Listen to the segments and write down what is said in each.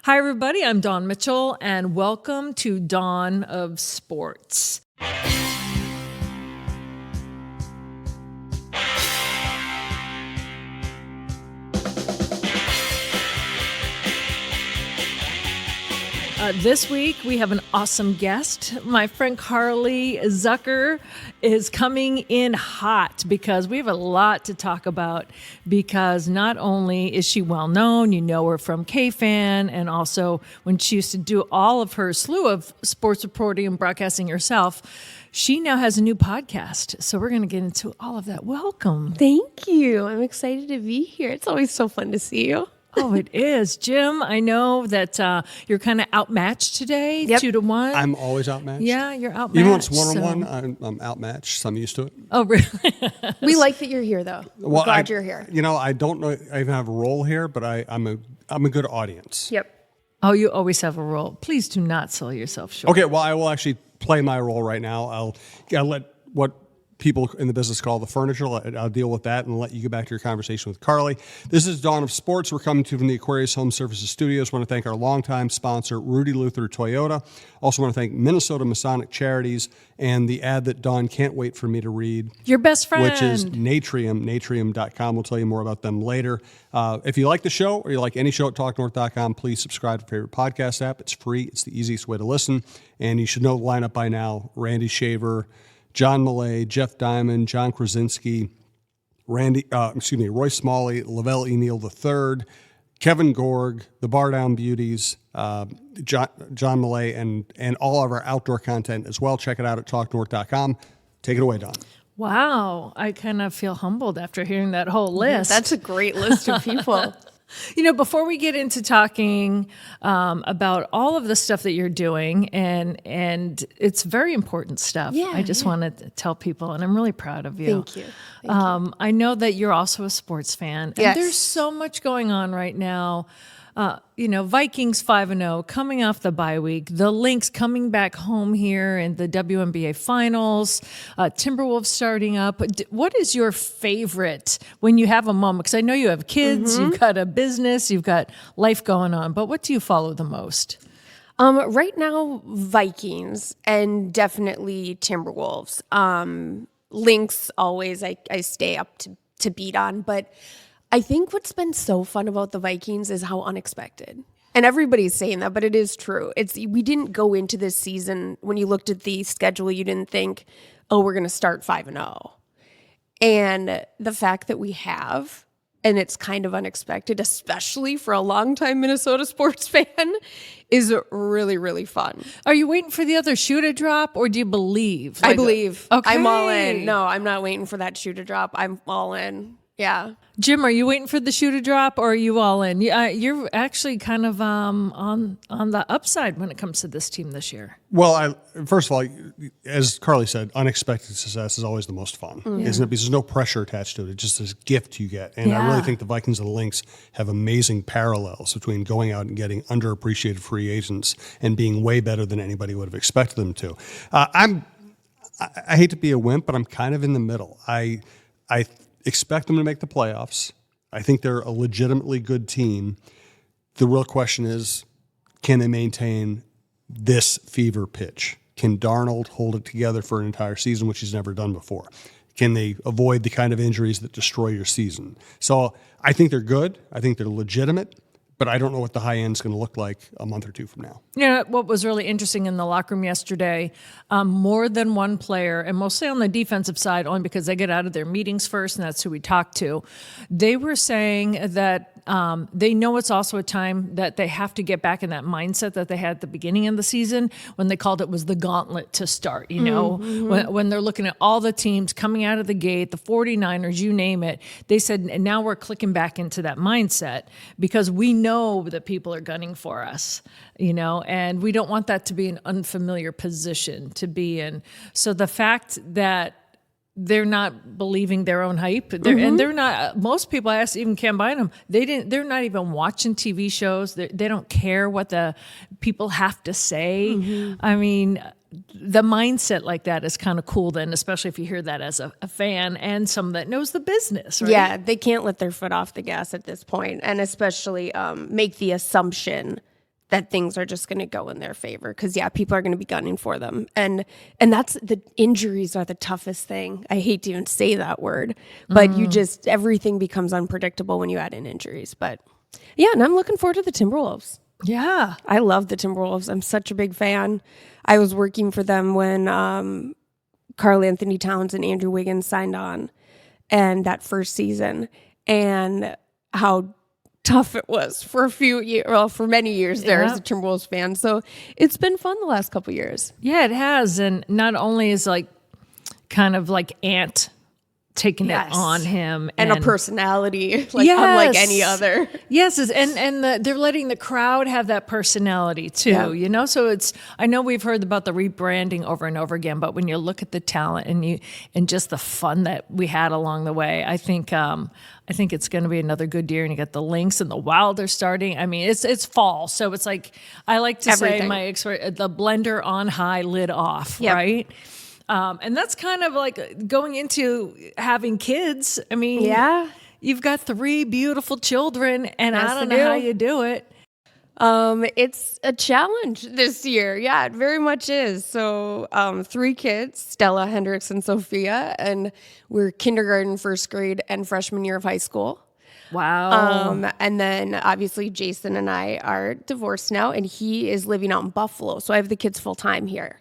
Hi, everybody. I'm Dawn Mitchell, and welcome to Dawn of Sports. This week, we have an awesome guest. My friend Carly Zucker is coming in hot because we have a lot to talk about, because not only is she well known, you know her from K-Fan, and also when she used to do all of her slew of sports reporting and broadcasting herself, she now has a new podcast. So we're going to get into all of that. Welcome. Thank you. I'm excited to be here. It's always so fun to see you. Oh, it is. Jim, I know that you're kind of outmatched today, Yep. 2-1. I'm always outmatched. Yeah, you're outmatched. Even when it's one-on-one, I'm outmatched. So I'm used to it. Oh, really? We like that you're here, though. We're glad you're here. You know, I don't know I even have a role here, but I'm a good audience. Yep. Oh, you always have a role. Please do not sell yourself short. Okay, well, I will actually play my role right now. I'll let what people in the business call the furniture. I'll deal with that and let you get back to your conversation with Carly. This is Dawn of Sports. We're coming to you from the Aquarius Home Services Studios. Want to thank our longtime sponsor, Rudy Luther Toyota. Also want to thank Minnesota Masonic Charities and the ad that Dawn can't wait for me to read. Your best friend. Which is Natrium, natrium.com. We'll tell you more about them later. If you like the show or you like any show at talknorth.com, please subscribe to your favorite podcast app. It's free. It's the easiest way to listen. And you should know the lineup by now. Randy Shaver, John Millay, Jeff Diamond, John Krasinski, Roy Smalley, Lavelle E. Neal III, Kevin Gorg, the Bar Down Beauties, John Millay, and all of our outdoor content as well. Check it out at talknorth.com. Take it away, Don. Wow. I kind of feel humbled after hearing that whole list. That's a great list of people. You know, before we get into talking about all of the stuff that you're doing, and it's very important stuff. Yeah, I just want to tell people, and I'm really proud of you. Thank you. Thank you. I know that you're also a sports fan. Yes. And there's so much going on right now. Vikings 5-0 coming off the bye week, the Lynx coming back home here in the WNBA finals, Timberwolves starting up. What is your favorite when you have a moment? Because I know you have kids, you've got a business, you've got life going on, but what do you follow the most? Right now, Vikings and definitely Timberwolves. Lynx always I stay up to beat on, but I think what's been so fun about the Vikings is how unexpected. And everybody's saying that, but it is true. We didn't go into this season, when you looked at the schedule, you didn't think, oh, we're going to start 5-0. And the fact that we have, and it's kind of unexpected, especially for a longtime Minnesota sports fan, is really, really fun. Are you waiting for the other shoe to drop, or do you believe? I believe. Okay. I'm all in. No, I'm not waiting for that shoe to drop. I'm all in. Yeah. Jim, are you waiting for the shoe to drop, or are you all in? You're actually kind of on the upside when it comes to this team this year. Well, first of all, as Carly said, unexpected success is always the most fun, isn't it? Because there's no pressure attached to it. It's just this gift you get. And I really think the Vikings and the Lynx have amazing parallels between going out and getting underappreciated free agents and being way better than anybody would have expected them to. I hate to be a wimp, but I'm kind of in the middle. I expect them to make the playoffs. I think they're a legitimately good team. The real question is, can they maintain this fever pitch? Can Darnold hold it together for an entire season, which he's never done before? Can they avoid the kind of injuries that destroy your season? So I think they're good. I think they're legitimate. But I don't know what the high end is going to look like a month or two from now. You know, what was really interesting in the locker room yesterday, more than one player, and mostly on the defensive side, only because they get out of their meetings first, and that's who we talk to, they were saying that they know it's also a time that they have to get back in that mindset that they had at the beginning of the season when they called it was the gauntlet to start, you know, when they're looking at all the teams coming out of the gate, the 49ers, you name it. They said, and now we're clicking back into that mindset because we know that people are gunning for us, you know, and we don't want that to be an unfamiliar position to be in. So the fact that they're not believing their own hype. And they're not, most people I asked, even Cam Bynum, they're not even watching TV shows. They don't care what the people have to say. I mean, the mindset like that is kind of cool then, especially if you hear that as a fan and someone that knows the business, right? Yeah, they can't let their foot off the gas at this point, and especially make the assumption that things are just going to go in their favor. Because people are going to be gunning for them, and that's the injuries are the toughest thing. I hate to even say that word, but everything becomes unpredictable when you add in injuries. But yeah, and I'm looking forward to the Timberwolves. Yeah. I love the Timberwolves. I'm such a big fan. I was working for them when Karl Anthony Towns and Andrew Wiggins signed on, and that first season, and how tough it was for for many years there as a Timberwolves fan. So it's been fun the last couple years. Yeah, it has. And not only is like kind of like Ant taking it on him and a personality unlike any other. Yes, they're letting the crowd have that personality too, you know? So I know we've heard about the rebranding over and over again, but when you look at the talent and just the fun that we had along the way, I think it's going to be another good year. And you got the Lynx and the Wild are starting. I mean, it's fall, so it's like I like to say the blender on high, lid off, right? And that's kind of like going into having kids. I mean, you've got 3 beautiful children, and I don't know how you do it. It's a challenge this year. Yeah, it very much is. So 3 kids, Stella, Hendrix, and Sophia, and we're kindergarten, first grade, and freshman year of high school. Wow. And then obviously Jason and I are divorced now, and he is living out in Buffalo. So I have the kids full time here.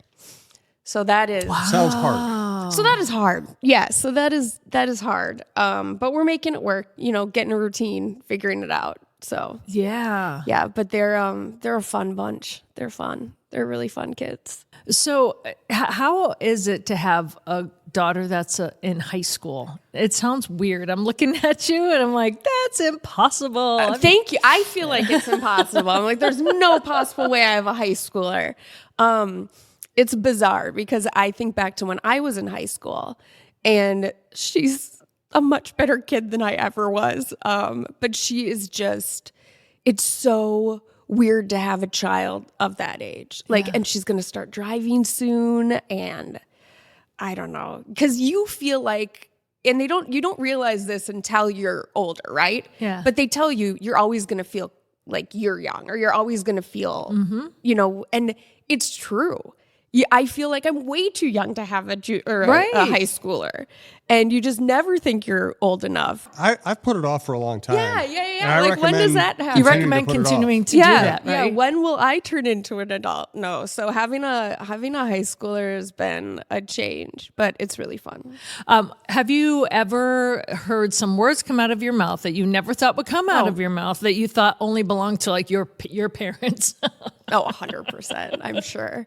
So that is sounds hard. So that is hard. Yeah. So that is hard. But we're making it work. Getting a routine, figuring it out. So yeah. But they're a fun bunch. They're fun. They're really fun kids. So how is it to have a daughter that's in high school? It sounds weird. I'm looking at you and I'm like, that's impossible. Thank you. I feel like it's impossible. I'm like, there's no possible way I have a high schooler. It's bizarre because I think back to when I was in high school, and she's a much better kid than I ever was. But she is it's so weird to have a child of that age. And she's going to start driving soon. And I don't know, because you feel like, and you don't realize this until you're older, right? Yeah. But they tell you, you're always going to feel like you're young, or you're always going to feel, and it's true. Yeah, I feel like I'm way too young to have a high schooler, and you just never think you're old enough. I've put it off for a long time. Yeah. Like, when does that happen? You recommend continuing to do that, right? Yeah. When will I turn into an adult? No. So having a high schooler has been a change, but it's really fun. Have you ever heard some words come out of your mouth that you never thought would come out of your mouth that you thought only belonged to like your parents? 100%. I'm sure.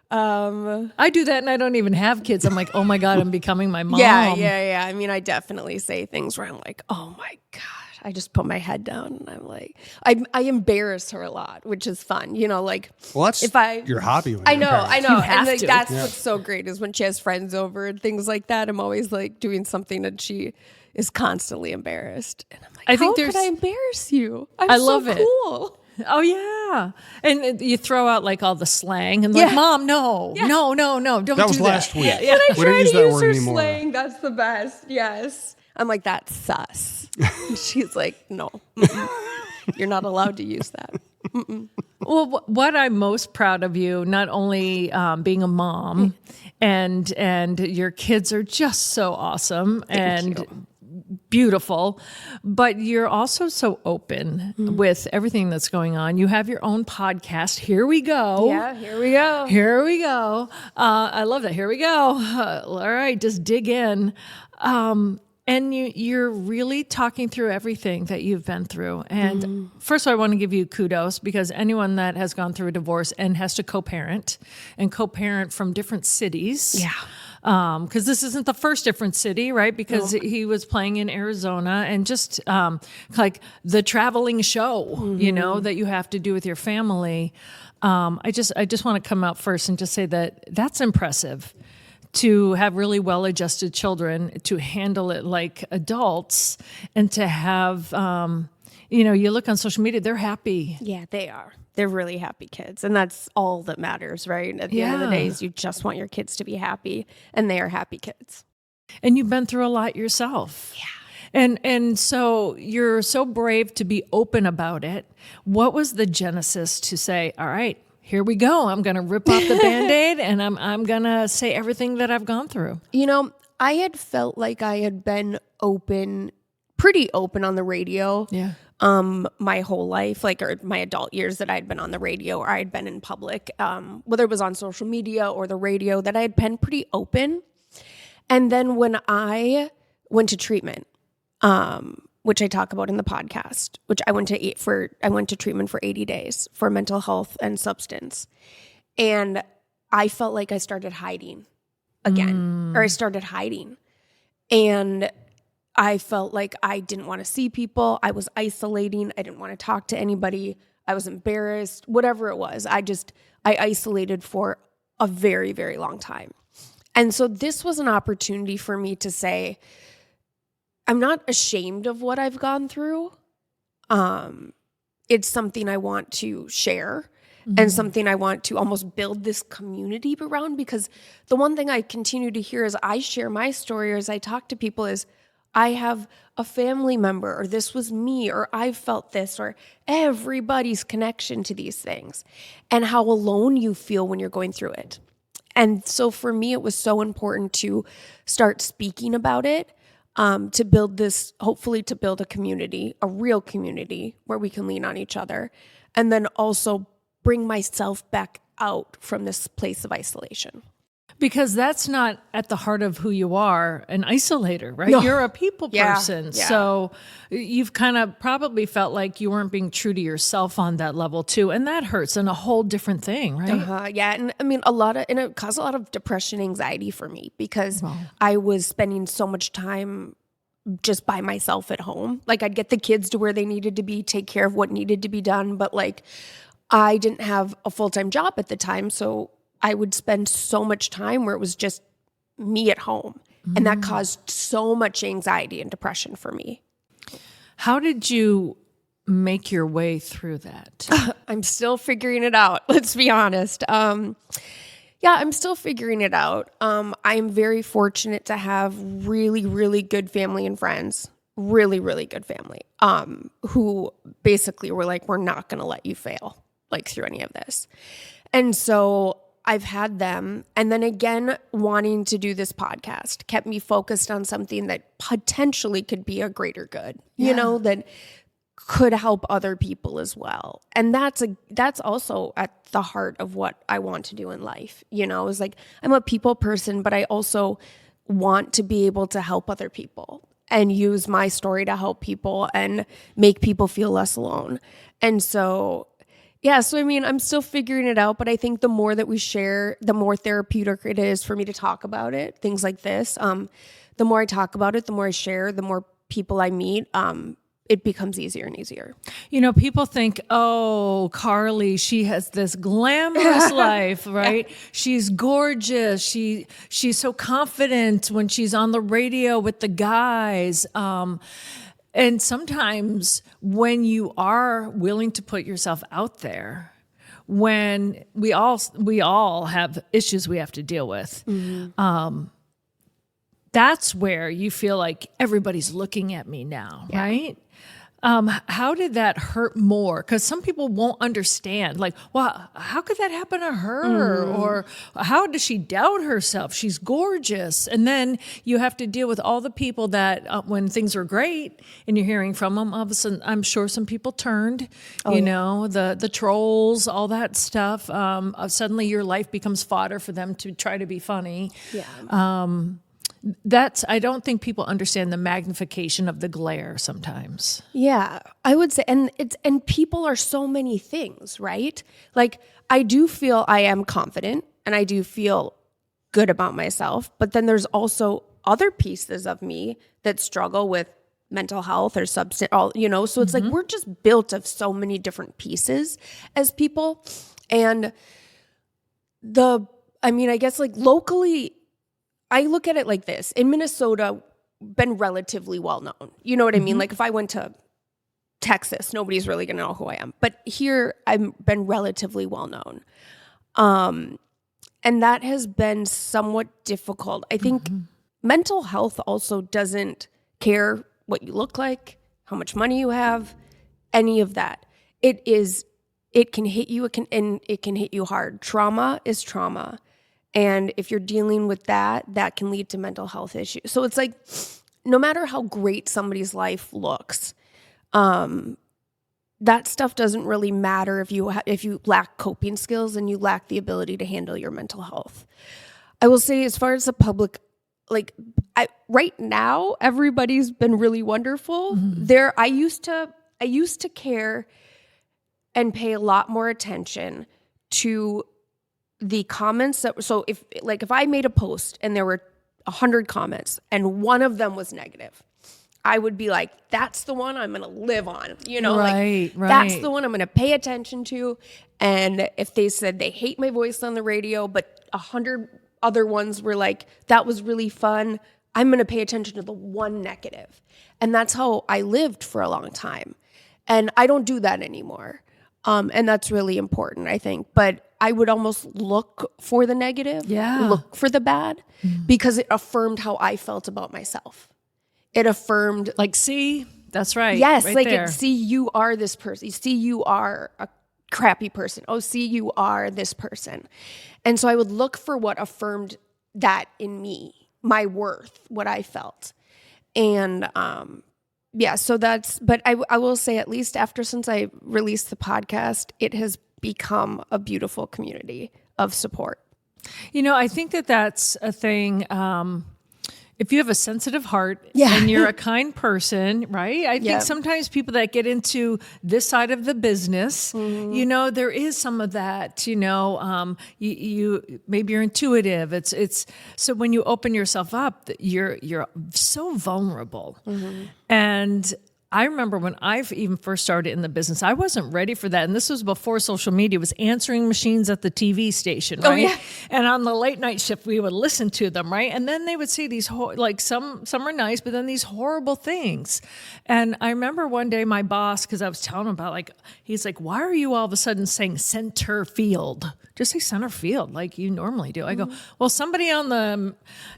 I do that and I don't even have kids. I'm like, oh my God, I'm becoming my mom. Yeah. I mean, I definitely say things where I'm like, oh my God. I just put my head down and I'm like, I embarrass her a lot, which is fun. Well, that's your hobby. I know. You have and to. That's what's so great is when she has friends over and things like that. I'm always like doing something that she is constantly embarrassed. And I'm like, how could I embarrass you? I love it. Cool. Oh yeah, and you throw out like all the slang and like, Mom, no, don't do that. That was last week. Yeah. When I try to use her slang, that's the best. Yes, I'm like, that's sus. She's like, no, you're not allowed to use that. Well, what I'm most proud of you, not only being a mom, and your kids are just so awesome and beautiful, but you're also so open with everything that's going on. You have your own podcast. Here we go. Yeah, here we go. Here we go. I love that. Here we go. All right, just dig in. And you're really talking through everything that you've been through. And first of all, I want to give you kudos because anyone that has gone through a divorce and has to co-parent from different cities. Yeah. Because this isn't the first different city, right? Because he was playing in Arizona, and just like the traveling show, that you have to do with your family. I just want to come out first and just say that's impressive to have really well-adjusted children, to handle it like adults, and to have, you look on social media, they're happy. Yeah, they are. They're really happy kids. And that's all that matters, right? At the end of the day, is you just want your kids to be happy, and they are happy kids. And you've been through a lot yourself. Yeah. And so you're so brave to be open about it. What was the genesis to say, all right, here we go. I'm going to rip off the Band-Aid and I'm going to say everything that I've gone through. I had felt like I had been pretty open on the radio. Yeah. My whole life, or my adult years that I'd been on the radio or I'd been in public, whether it was on social media or the radio, that I had been pretty open. And then when I went to treatment, which I talk about in the podcast, which I went to treatment for 80 days for mental health and substance. And I felt like I started hiding again, or I started hiding. And I felt like I didn't want to see people. I was isolating. I didn't want to talk to anybody. I was embarrassed, whatever it was. I isolated for a very, very long time. And so this was an opportunity for me to say, I'm not ashamed of what I've gone through. It's something I want to share and something I want to almost build this community around, because the one thing I continue to hear as I share my story or as I talk to people is, I have a family member, or this was me, or I've felt this, or everybody's connection to these things, and how alone you feel when you're going through it. And so for me, it was so important to start speaking about it, to build hopefully to build a community, a real community where we can lean on each other, and then also bring myself back out from this place of isolation. Because that's not at the heart of who you are, an isolator, right? No. You're a people Yeah, person. yeah. So you've kind of probably felt like you weren't being true to yourself on that level too. And that hurts, and a whole different thing, right? Yeah. And I mean, it caused a lot of depression, anxiety for me, because I was spending so much time just by myself at home. I'd get the kids to where they needed to be, take care of what needed to be done. But I didn't have a full-time job at the time. So I would spend so much time where it was just me at home. And that caused so much anxiety and depression for me. How did you make your way through that? I'm still figuring it out. Let's be honest. I'm still figuring it out. I'm very fortunate to have really, really good family and friends, really, really good family, who basically were like, we're not going to let you fail, through any of this. And so I've had them. And then again, wanting to do this podcast kept me focused on something that potentially could be a greater good, that could help other people as well. And that's also at the heart of what I want to do in life. Is I'm a people person, but I also want to be able to help other people and use my story to help people and make people feel less alone. And so I mean, I'm still figuring it out, but I think the more that we share, the more therapeutic it is for me to talk about it, things like this. The more I talk about it, the more I share, the more people I meet, it becomes easier and easier. People think, oh, Carly, she has this glamorous life, right? Yeah. She's gorgeous. She's so confident when she's on the radio with the guys. And sometimes when you are willing to put yourself out there, when we all have issues we have to deal with, that's where you feel like everybody's looking at me now, right? How did that hurt more? Because some people won't understand. Well, how could that happen to her? Or how does she doubt herself? She's gorgeous. And then you have to deal with all the people that when things are great and you're hearing from them, all of a sudden, I'm sure some people turned, the trolls, all that stuff. Suddenly your life becomes fodder for them to try to be funny. Yeah. I don't think people understand the magnification of the glare sometimes. Yeah, I would say, and people are so many things, right? I do feel I am confident and I do feel good about myself, but then there's also other pieces of me that struggle with mental health or substance, so it's we're just built of so many different pieces as people. And I guess locally, I look at it like this. In Minnesota, been relatively well known. You know what I mean? If I went to Texas, nobody's really going to know who I am. But here, I've been relatively well known. And that has been somewhat difficult. I think mental health also doesn't care what you look like, how much money you have, any of that. It can hit you, it can hit you hard. Trauma is trauma. And if you're dealing with that, that can lead to mental health issues. So it's like, no matter how great somebody's life looks, that stuff doesn't really matter if you lack coping skills and you lack the ability to handle your mental health. I will say, as far as the public, like right now, everybody's been really wonderful. I used to care and pay a lot more attention to the comments so if I made a post and there were 100 comments and one of them was negative, I would be like, that's the one I'm going to live on, Right. That's the one I'm going to pay attention to. And if they said they hate my voice on the radio, but 100 other ones were like, that was really fun, I'm going to pay attention to the one negative. And that's how I lived for a long time. And I don't do that anymore. And that's really important, I think. But I would almost look for the negative, look for the bad, because it affirmed how I felt about myself. It affirmed, Like, see, that's right. yes, right like, there. see, you are this person. See, you are a crappy person. Oh, see, you are this person. And so I would look for what affirmed that in me, my worth, what I felt. And, so but I will say, at least since I released the podcast, it has become a beautiful community of support. I think that that's a thing. If you have a sensitive heart Yeah. and you're a kind person, right? I think Yeah. sometimes people that get into this side of the business, there is some of that, you maybe you're intuitive. It's so when you open yourself up, you're so vulnerable. And I remember when I even first started in the business, I wasn't ready for that. And this was before social media. It was answering machines at the TV station, right? Oh, yeah. And on the late night shift, we would listen to them, right? And then they would say these, some were nice, but then these horrible things. And I remember one day my boss, because I was telling him about, he's like, why are you all of a sudden saying center field? Just say center field like you normally do. I go, well, somebody on the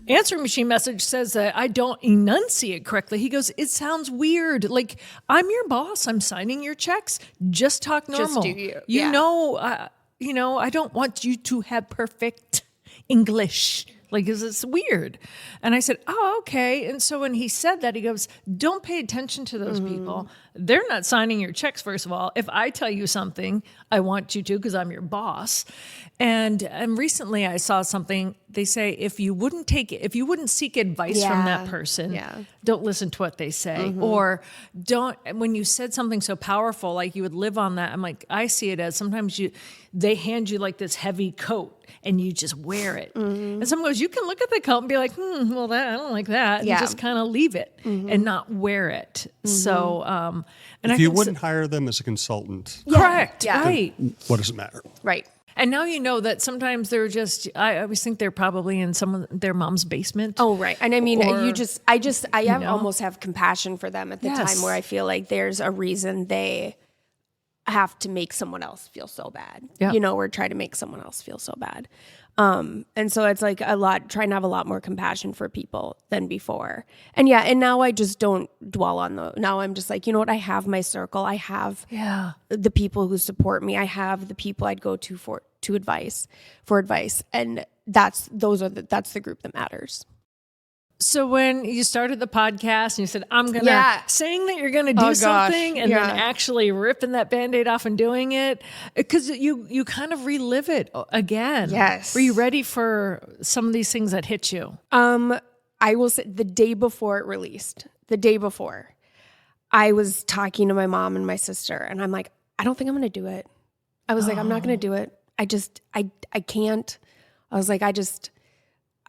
answering machine message says that I don't enunciate correctly. He goes, it sounds weird. Like, I'm your boss. I'm signing your checks. Just talk normal. Just do you. I don't want you to have perfect English. Because it's weird. And I said, oh, okay. And so when he said that, he goes, don't pay attention to those people. They're not signing your checks, first of all. If I tell you something, I want you to because I'm your boss. And recently I saw something. They say if you wouldn't seek advice from that person, don't listen to what they say. Or when you said something so powerful, like you would live on that. I'm like, I see it as sometimes they hand you like this heavy coat and you just wear it. And someone goes, you can look at the coat and be like, well, I don't like that. And just kind of leave it and not wear it. So, and if you wouldn't hire them as a consultant, correct. Yeah. Right. what does it matter? Right. And now you know that sometimes they're just, I always think they're probably in their mom's basement. Oh, right. And I mean, I almost have compassion for them at the Yes. time, where I feel like there's a reason they have to make someone else feel so bad, Yeah. or try to make someone else feel so bad. And so it's like trying to have a lot more compassion for people than before. And now I just don't dwell on now I'm just like, you know what? I have my circle. I have the people who support me. I have the people I'd go to for advice. And that's the group that matters. So when you started the podcast and you said, I'm going to, saying that you're going to do something and then actually ripping that Band-Aid off and doing it, because you kind of relive it again. Yes. Were you ready for some of these things that hit you? I will say the day before it released, I was talking to my mom and my sister, and I'm like, I don't think I'm going to do it. I was like, I'm not going to do it. I can't. I was like,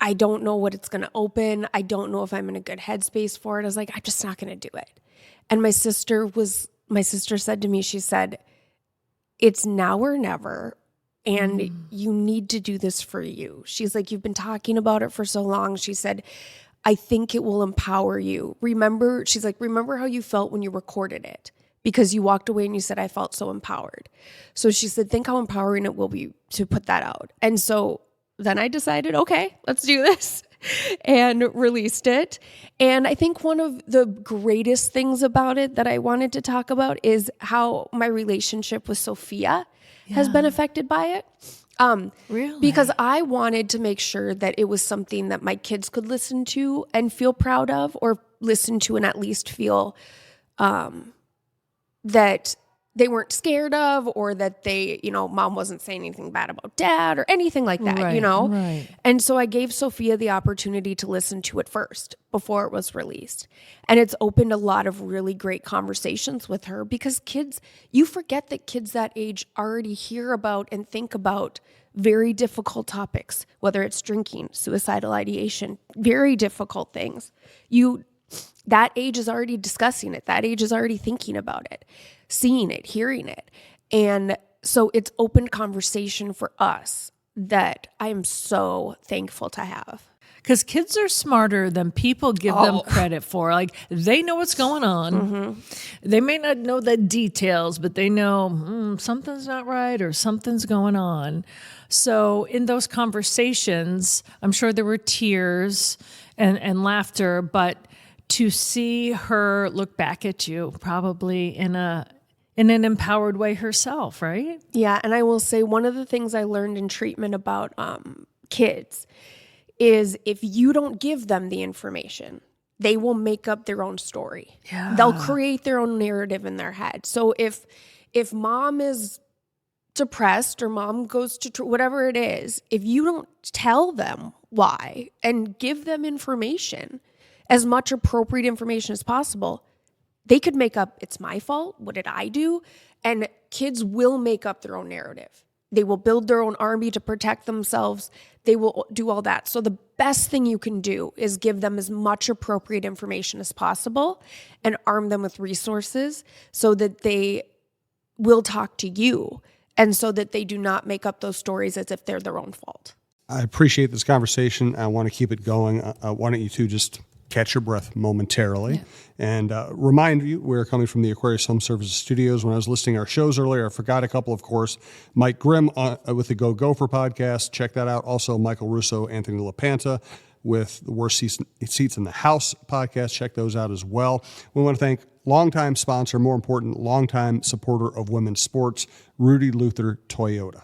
I don't know what it's going to open. I don't know if I'm in a good headspace for it. I was like, I'm just not going to do it. And my sister said to me, she said, it's now or never. And you need to do this for you. She's like, you've been talking about it for so long. She said, I think it will empower you. Remember how you felt when you recorded it, because you walked away and you said, I felt so empowered. So she said, think how empowering it will be to put that out. And so then I decided, okay, let's do this. and released it. And I think one of the greatest things about it that I wanted to talk about is how my relationship with Sophia has been affected by it. Really? Because I wanted to make sure that it was something that my kids could listen to and feel proud of, or listen to and at least feel that they weren't scared of, or that they, mom wasn't saying anything bad about dad or anything like that, Right. And so I gave Sophia the opportunity to listen to it first before it was released. And it's opened a lot of really great conversations with her, because you forget that kids that age already hear about and think about very difficult topics, whether it's drinking, suicidal ideation, very difficult things. That age is already discussing it. That age is already thinking about it, seeing it, hearing it. And so it's opened conversation for us that I am so thankful to have. Because kids are smarter than people give them credit for. Like, they know what's going on. They may not know the details, but they know something's not right or something's going on. So in those conversations, I'm sure there were tears and laughter, but to see her look back at you probably in an empowered way herself, right? Yeah, and I will say one of the things I learned in treatment about kids is if you don't give them the information, they will make up their own story. Yeah. They'll create their own narrative in their head. So if mom is depressed or mom goes to whatever it is, if you don't tell them why and give them information, as much appropriate information as possible, they could make up, it's my fault, what did I do? And kids will make up their own narrative. They will build their own army to protect themselves. They will do all that. So the best thing you can do is give them as much appropriate information as possible and arm them with resources so that they will talk to you, and so that they do not make up those stories as if they're their own fault. I appreciate this conversation. I want to keep it going. Why don't you two just catch your breath momentarily and remind you, we're coming from the Aquarius Home Services Studios. When I was listing our shows earlier, I forgot a couple, of course. Mike Grimm with the Go Gopher podcast. Check that out. Also, Michael Russo, Anthony LaPanta with the Worst Seats in the House podcast. Check those out as well. We want to thank longtime sponsor, more important, longtime supporter of women's sports, Rudy Luther Toyota.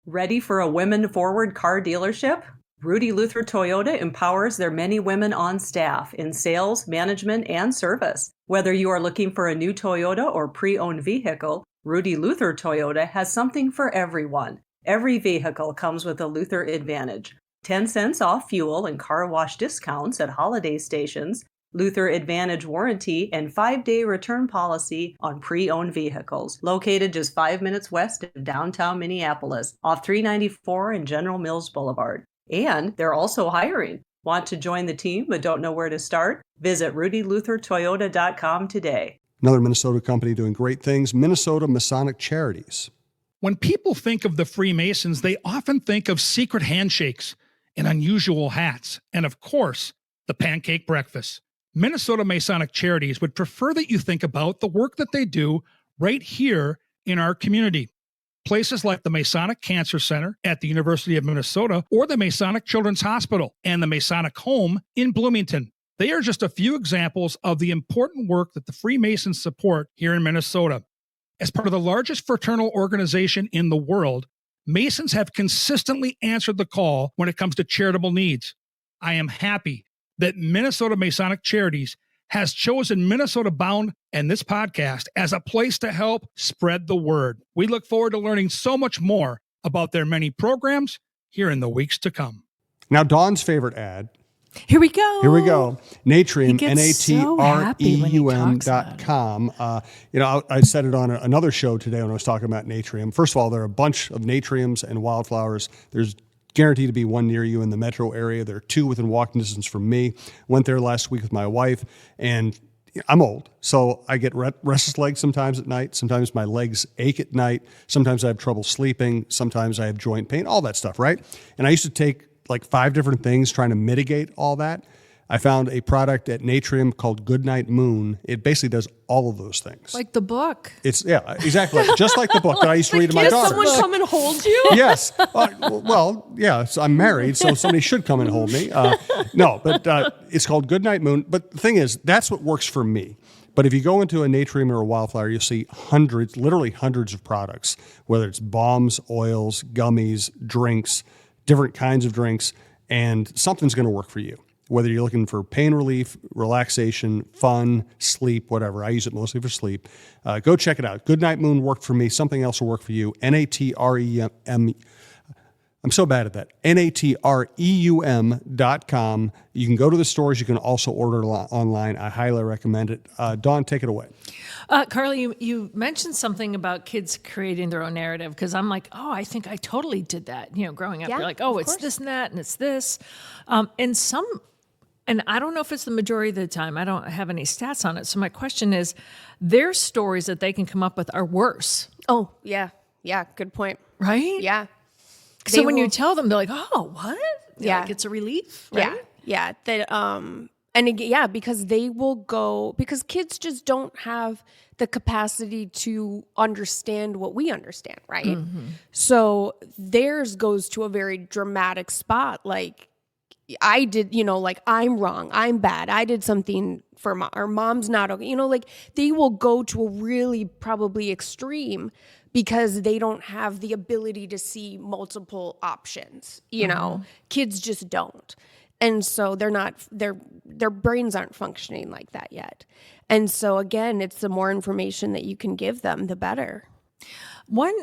Ready for a women-forward car dealership? Rudy Luther Toyota empowers their many women on staff in sales, management, and service. Whether you are looking for a new Toyota or pre-owned vehicle, Rudy Luther Toyota has something for everyone. Every vehicle comes with a Luther Advantage. 10 cents off fuel and car wash discounts at holiday stations, Luther Advantage warranty, and 5-day return policy on pre-owned vehicles. Located just 5 minutes west of downtown Minneapolis, off 394 and General Mills Boulevard. And they're also hiring. Want to join the team but don't know where to start? Visit rudyluthertoyota.com today. Another Minnesota company doing great things, Minnesota Masonic Charities. When people think of the Freemasons, they often think of secret handshakes and unusual hats, and of course, the pancake breakfast. Minnesota Masonic Charities would prefer that you think about the work that they do right here in our community. Places like the Masonic Cancer Center at the University of Minnesota, or the Masonic Children's Hospital and the Masonic Home in Bloomington. They are just a few examples of the important work that the Freemasons support here in Minnesota. As part of the largest fraternal organization in the world, Masons have consistently answered the call when it comes to charitable needs. I am happy that Minnesota Masonic Charities has chosen Minnesota Bound and this podcast as a place to help spread the word. We look forward to learning so much more about their many programs here in the weeks to come. Now, Dawn's favorite ad. Here we go. Natrium, He gets so happy when he talks about Natreum.com. I said it on another show today when I was talking about Natrium. First of all, there are a bunch of Natriums and wildflowers. There's guaranteed to be one near you in the metro area. There are 2 within walking distance from me. Went there last week with my wife, and I'm old, so I get restless legs sometimes at night. Sometimes my legs ache at night. Sometimes I have trouble sleeping. Sometimes I have joint pain, all that stuff, right? And I used to take like 5 different things trying to mitigate all that. I found a product at Natrium called Goodnight Moon. It basically does all of those things. Like the book. It's exactly just like the book that I used to read to my Can daughter. someone come and hold you? Yes. Well, yeah. So I'm married, so somebody should come and hold me. No, but it's called Goodnight Moon. But the thing is, that's what works for me. But if you go into a Natrium or a Wildflower, you'll see literally hundreds of products, whether it's balms, oils, gummies, drinks, different kinds of drinks, and something's going to work for you. Whether you're looking for pain relief, relaxation, fun, sleep, whatever. I use it mostly for sleep. Go check it out. Goodnight Moon worked for me. Something else will work for you. Natrem. I'm so bad at that. Natreum.com. You can go to the stores. You can also order online. I highly recommend it. Dawn, take it away. Carly, you mentioned something about kids creating their own narrative, because I'm like, oh, I think I totally did that. Growing up, Yeah, you're like, oh, it's this and that, and it's this. And I don't know if it's the majority of the time. I don't have any stats on it. So my question is, their stories that they can come up with are worse, Oh, yeah. Yeah, good point. right? Yeah. So when you tell them, they're like, oh, what? Yeah. Like it's a relief, right? Yeah. That and again, yeah, because they will go, because kids just don't have the capacity to understand what we understand, right? Mm-hmm. So theirs goes to a very dramatic spot, like I did, like I'm wrong, I'm bad, I did something for mom, or mom's not okay. Like they will go to a really probably extreme because they don't have the ability to see multiple options. Kids just don't. And so they're not, their brains aren't functioning like that yet. And so again, it's the more information that you can give them, the better. One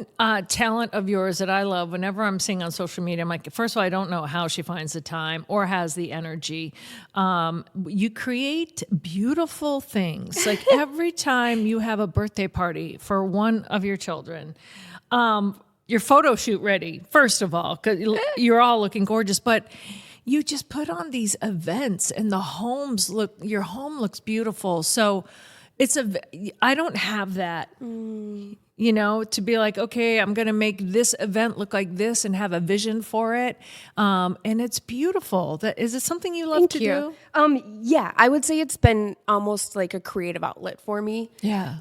talent of yours that I love, whenever I'm seeing on social media, I'm like, first of all, I don't know how she finds the time or has the energy. You create beautiful things. Like every time you have a birthday party for one of your children, your photo shoot ready, first of all, because you're all looking gorgeous, but you just put on these events and your home looks beautiful. So I don't have that. To be like, okay, I'm going to make this event look like this and have a vision for it. And it's beautiful. Is it something you love to do? Yeah, I would say it's been almost like a creative outlet for me. Yeah.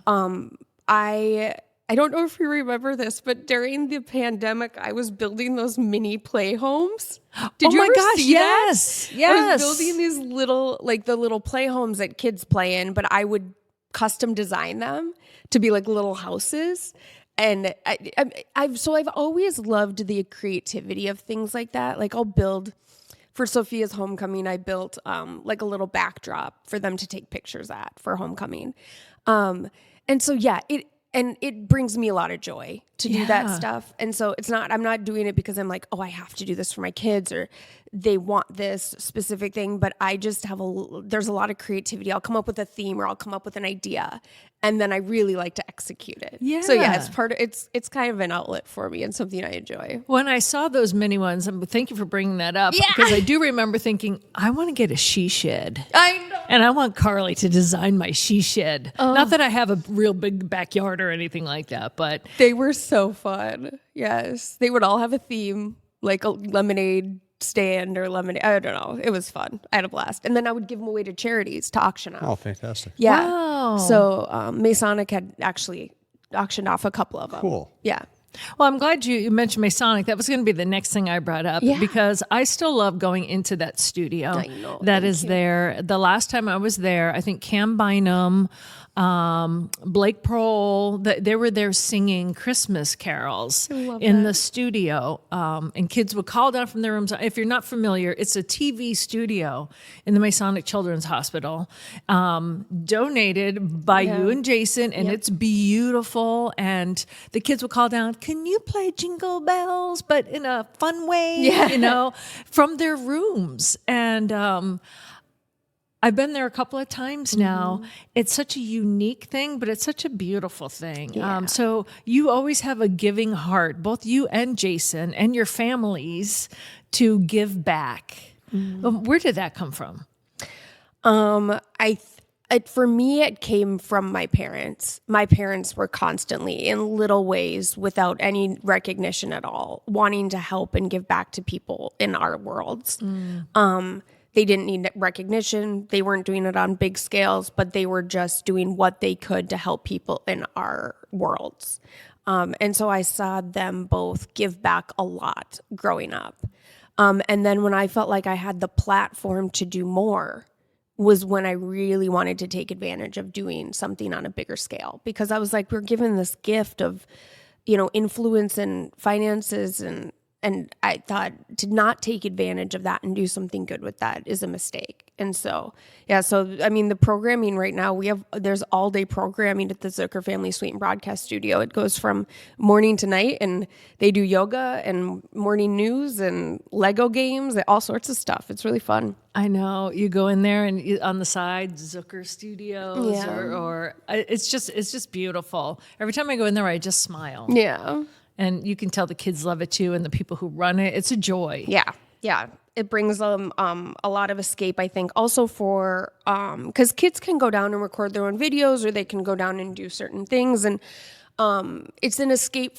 I don't know if you remember this, but during the pandemic, I was building those mini play homes. Did you ever see yes. that? Yes. I was building these the little play homes that kids play in, but I would custom design them to be like little houses. And I've always loved the creativity of things like that. Like I'll build, for Sophia's homecoming, I built like a little backdrop for them to take pictures at for homecoming. And so, yeah, it brings me a lot of joy to do that stuff. And so I'm not doing it because I'm like, oh, I have to do this for my kids or they want this specific thing. But I just there's a lot of creativity. I'll come up with a theme or I'll come up with an idea. And then I really like to execute it. Yeah. So yeah, it's kind of an outlet for me and something I enjoy. When I saw those mini ones, thank you for bringing that up, because I do remember thinking, I want to get a she shed. I know. And I want Carly to design my she shed. Not that I have a real big backyard or anything like that, but They were so fun. Yes. They would all have a theme, like a lemonade stand or lemonade. I don't know. It was fun. I had a blast. And then I would give them away to charities to auction off. Oh, fantastic. Yeah. Wow. So Masonic had actually auctioned off a couple of them. Cool. Yeah. well, I'm glad you mentioned Masonic. That was going to be the next thing I brought up, because I still love going into that studio I know. that is there. The last time I was there, I think Cam Bynum, Blake Prohl, they were there singing Christmas carols in the studio. And kids would call down from their rooms. If you're not familiar, it's a TV studio in the Masonic Children's Hospital, donated by you and Jason, and it's beautiful. And the kids would call down, can you play Jingle Bells, but in a fun way, from their rooms. And I've been there a couple of times now. It's such a unique thing, but it's such a beautiful thing. Yeah. So you always have a giving heart, both you and Jason and your families, to give back. Where did that come from? For me, it came from my parents. My parents were constantly, in little ways, without any recognition at all, wanting to help and give back to people in our worlds. They didn't need recognition. They weren't doing it on big scales, but they were just doing what they could to help people in our worlds. And so I saw them both give back a lot growing up. And then when I felt like I had the platform to do more was when I really wanted to take advantage of doing something on a bigger scale, because I was like, we're given this gift of, influence and finances, and I thought to not take advantage of that and do something good with that is a mistake. And so, the programming right now, there's all day programming at the Zucker Family Suite and Broadcast Studio. It goes from morning to night, and they do yoga and morning news and Lego games, all sorts of stuff. It's really fun. I know. You go in there and on the side, Zucker Studios, Yeah. or it's just beautiful. Every time I go in there, I just smile. Yeah. And you can tell the kids love it too, and the people who run it. It's a joy. Yeah. It brings them a lot of escape, I think. Also for, because kids can go down and record their own videos, or they can go down and do certain things. And it's an escape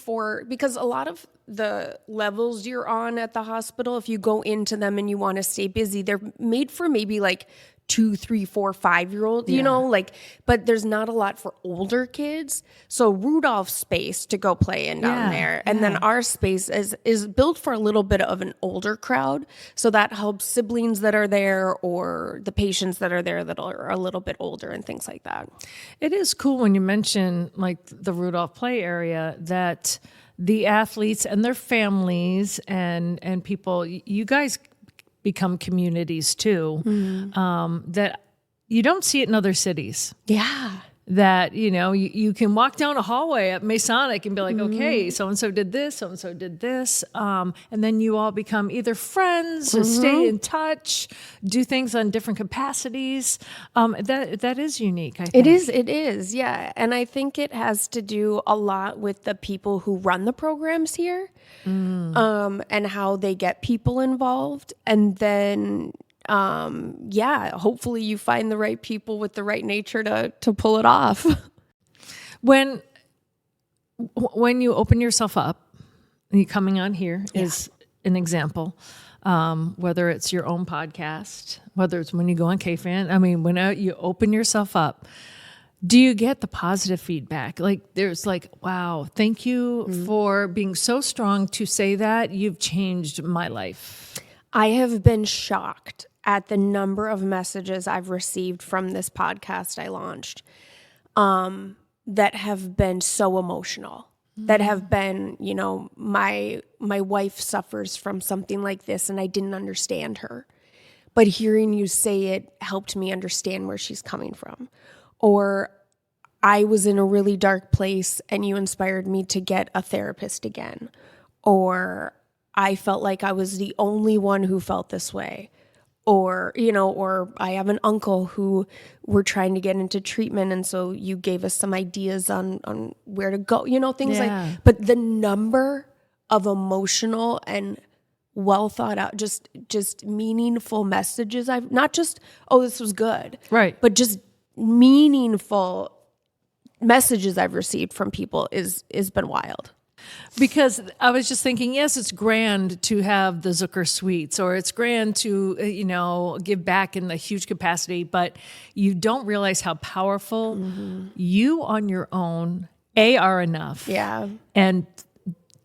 because a lot of the levels you're on at the hospital, if you go into them and you want to stay busy, they're made for maybe like 2, 3, 4, 5-year-old, but there's not a lot for older kids. So Rudolph's space to go play in down there. And then our space is built for a little bit of an older crowd. So that helps siblings that are there, or the patients that are there that are a little bit older and things like that. It is cool when you mention like the Rudolph play area, that the athletes and their families and people, you guys become communities too, that you don't see it in other cities. Yeah. That, you can walk down a hallway at Masonic and be like, okay, so-and-so did this, so-and-so did this. And then you all become either friends, or stay in touch, do things on different capacities. That is unique, I think. It is, yeah. And I think it has to do a lot with the people who run the programs here, and how they get people involved. And then hopefully you find the right people with the right nature to pull it off. When you open yourself up, and you coming on here is an example, whether it's your own podcast, whether it's when you go on KFan, when you open yourself up, do you get the positive feedback? Like there's like, wow, thank you for being so strong to say that. You've changed my life. I have been shocked at the number of messages I've received from this podcast I launched, that have been so emotional, that have been, my wife suffers from something like this and I didn't understand her, but hearing you say it helped me understand where she's coming from. Or I was in a really dark place and you inspired me to get a therapist again. Or I felt like I was the only one who felt this way. Or, or I have an uncle who we're trying to get into treatment, and so you gave us some ideas on where to go, things like, but the number of emotional and well thought out, just meaningful messages I've, not just, oh, this was good. Right. But just meaningful messages I've received from people is been wild. Because I was just thinking, yes, it's grand to have the Zucker suites, or it's grand to, give back in a huge capacity, but you don't realize how powerful you on your own, are enough. Yeah. And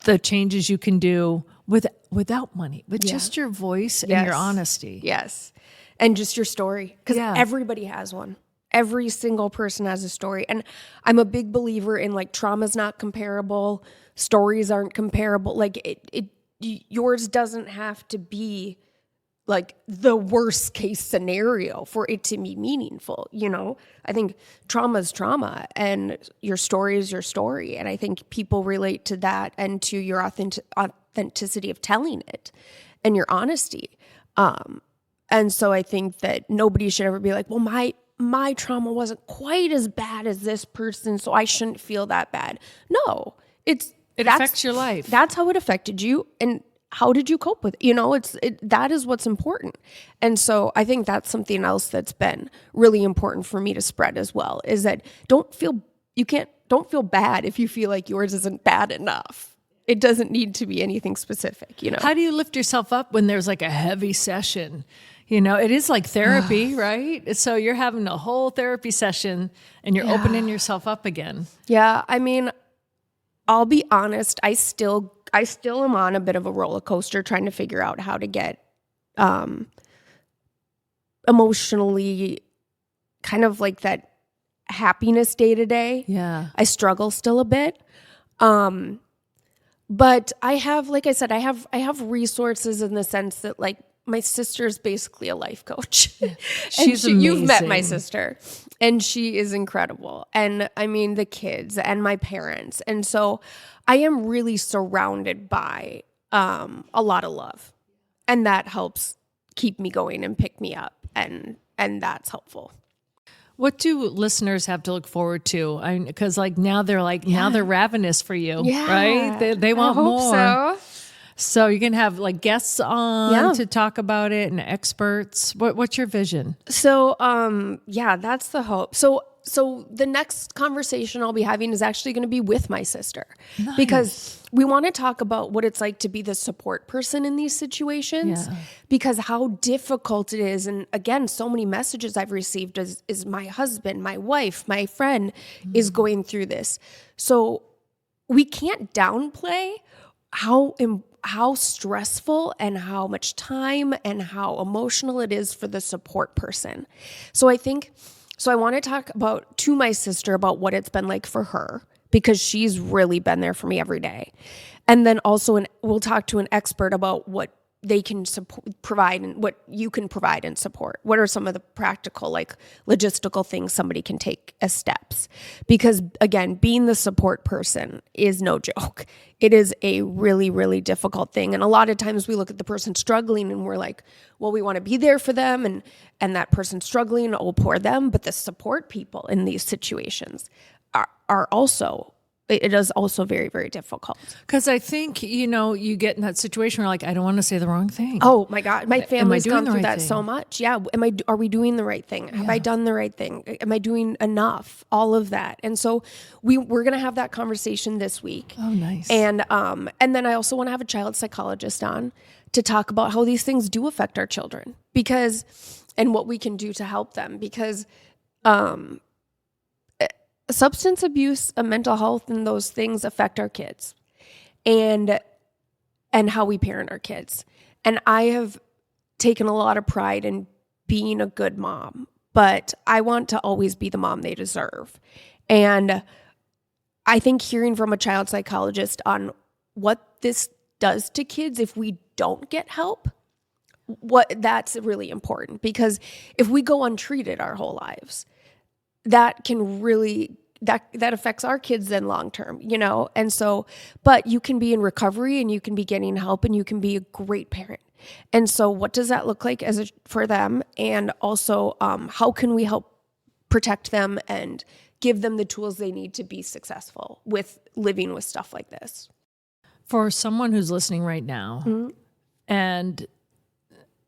the changes you can do without money, with just your voice and your honesty. Yes. And just your story. Because everybody has one. Every single person has a story. And I'm a big believer in trauma's not comparable. Stories aren't comparable. Yours doesn't have to be the worst case scenario for it to be meaningful. I think trauma is trauma and your story is your story. And I think people relate to that and to your authenticity of telling it and your honesty. And so I think that nobody should ever be like, well, my trauma wasn't quite as bad as this person, so I shouldn't feel that bad. No, it affects your life. That's how it affected you, and how did you cope with it? That is what's important. And so I think that's something else that's been really important for me to spread as well, is that don't feel bad if you feel like yours isn't bad enough. It doesn't need to be anything specific, How do you lift yourself up when there's a heavy session? You know, it is like therapy, right? So you're having a whole therapy session and you're opening yourself up again. Yeah, I mean, I'll be honest, I still am on a bit of a roller coaster trying to figure out how to get emotionally kind of like that happiness day to day. Yeah. I struggle still a bit. But I have, like I said, I have resources in the sense that like my sister's basically a life coach. She's You've met my amazing. sister, and she is incredible. And I mean, the kids and my parents. And so I am really surrounded by a lot of love. And that helps keep me going and pick me up. And that's helpful. What do listeners have to look forward to? Because like now they're ravenous for you, right? They want I hope more. So. So you can have like guests on to talk about it and experts. What's your vision? So, that's the hope. So the next conversation I'll be having is actually going to be with my sister because we want to talk about what it's like to be the support person in these situations because how difficult it is. And again, so many messages I've received is my husband, my wife, my friend is going through this. So we can't downplay how stressful and how much time and how emotional it is for the support person. So I want to talk to my sister about what it's been like for her because she's really been there for me every day. And then also we'll talk to an expert about what they can provide and what you can provide and support. What are some of the practical, like logistical things somebody can take as steps? Because again, being the support person is no joke. It is a really, really difficult thing. And a lot of times we look at the person struggling and we're like, well, we want to be there for them. And that person struggling, oh, poor them. But the support people in these situations are also, it is also very, very difficult. Because I think, you get in that situation where like, I don't want to say the wrong thing. Oh my God, my family's doing gone the through right that thing? so much. Yeah, are we doing the right thing? Have I done the right thing? Am I doing enough? All of that. And so we're going to have that conversation this week. Oh, nice. And then I also want to have a child psychologist on to talk about how these things do affect our children and what we can do to help them because substance abuse, mental health, and those things affect our kids and how we parent our kids. And I have taken a lot of pride in being a good mom, but I want to always be the mom they deserve. And I think hearing from a child psychologist on what this does to kids if we don't get help, that's really important because if we go untreated our whole lives, that can really, that affects our kids then long term, And so, but you can be in recovery and you can be getting help and you can be a great parent. And so what does that look like for them? And also, how can we help protect them and give them the tools they need to be successful with living with stuff like this? For someone who's listening right now and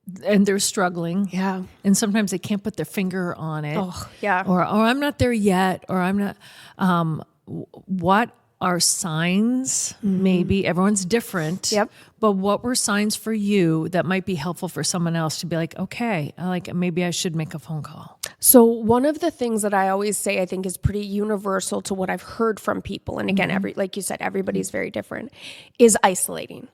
they're struggling. Yeah. And sometimes they can't put their finger on it. Oh, yeah. Or I'm not there yet, or I'm not. What are signs? Maybe everyone's different. Yep. But what were signs for you that might be helpful for someone else to be like, okay, maybe I should make a phone call? So one of the things that I always say I think is pretty universal to what I've heard from people, and again, like you said, everybody's very different, is isolating.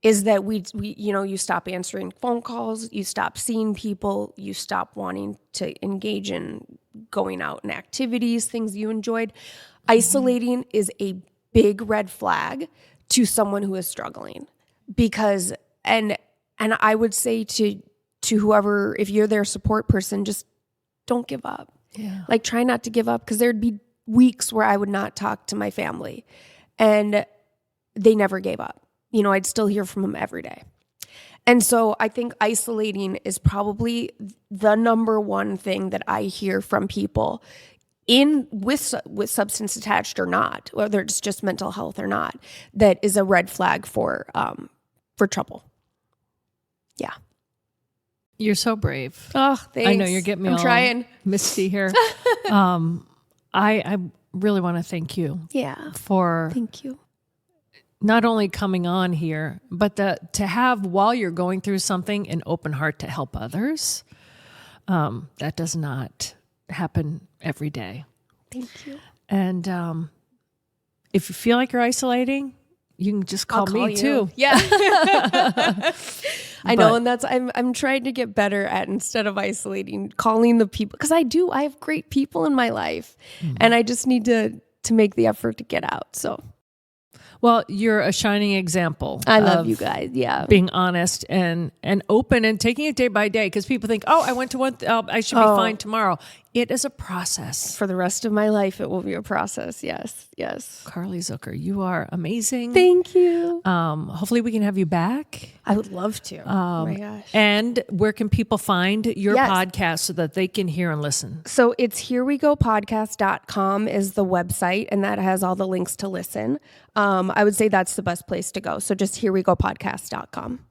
Is that we you stop answering phone calls, you stop seeing people, you stop wanting to engage in going out and activities, things you enjoyed. Isolating is a big red flag to someone who is struggling because, and I would say to whoever, if you're their support person, just don't give up. Yeah. Like try not to give up because there'd be weeks where I would not talk to my family and they never gave up. I'd still hear from them every day. And so I think isolating is probably the number one thing that I hear from people with substance attached or not, whether it's just mental health or not, that is a red flag for trouble. Yeah. You're so brave. Oh, thanks. I know you're getting me I'm all trying. misty here. I really want to thank you. Yeah. For Thank you. not only coming on here, but to have, while you're going through something, an open heart to help others. That does not happen every day. Thank you. And if you feel like you're isolating, you can just call me you. too. Yeah. I know. And that's, I'm trying to get better at, instead of isolating, calling the people, because I have great people in my life, and I just need to make the effort to get out. So. Well, you're a shining example. I love you guys. Yeah. Being honest and open and taking it day by day, because people think, oh, I went to one, I should be fine tomorrow. It is a process. For the rest of my life, it will be a process. Yes. Yes. Carly Zucker, you are amazing. Thank you. Hopefully we can have you back. I would love to. Oh my gosh. And where can people find your Yes. podcast so that they can hear and listen? So it's herewegopodcast.com is the website, and that has all the links to listen. I would say that's the best place to go. So just herewegopodcast.com.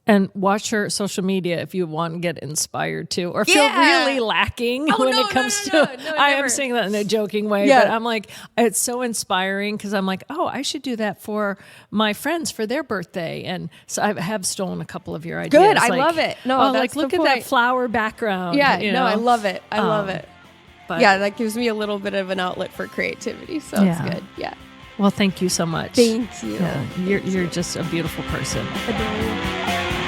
And watch her social media if you want to get inspired to, or feel really lacking when it comes to. I am saying that in a joking way, but I'm like, it's so inspiring, because I'm like, oh, I should do that for my friends for their birthday. And so I have stolen a couple of your ideas. Good, I love it. No, oh, that's like look the at that point. flower background. Yeah, you no, know? I love it. I love it. But, Yeah, that gives me a little bit of an outlet for creativity, so it's good. Yeah. Well, thank you so much. Thank you. Yeah, you're just a beautiful person. Adore you.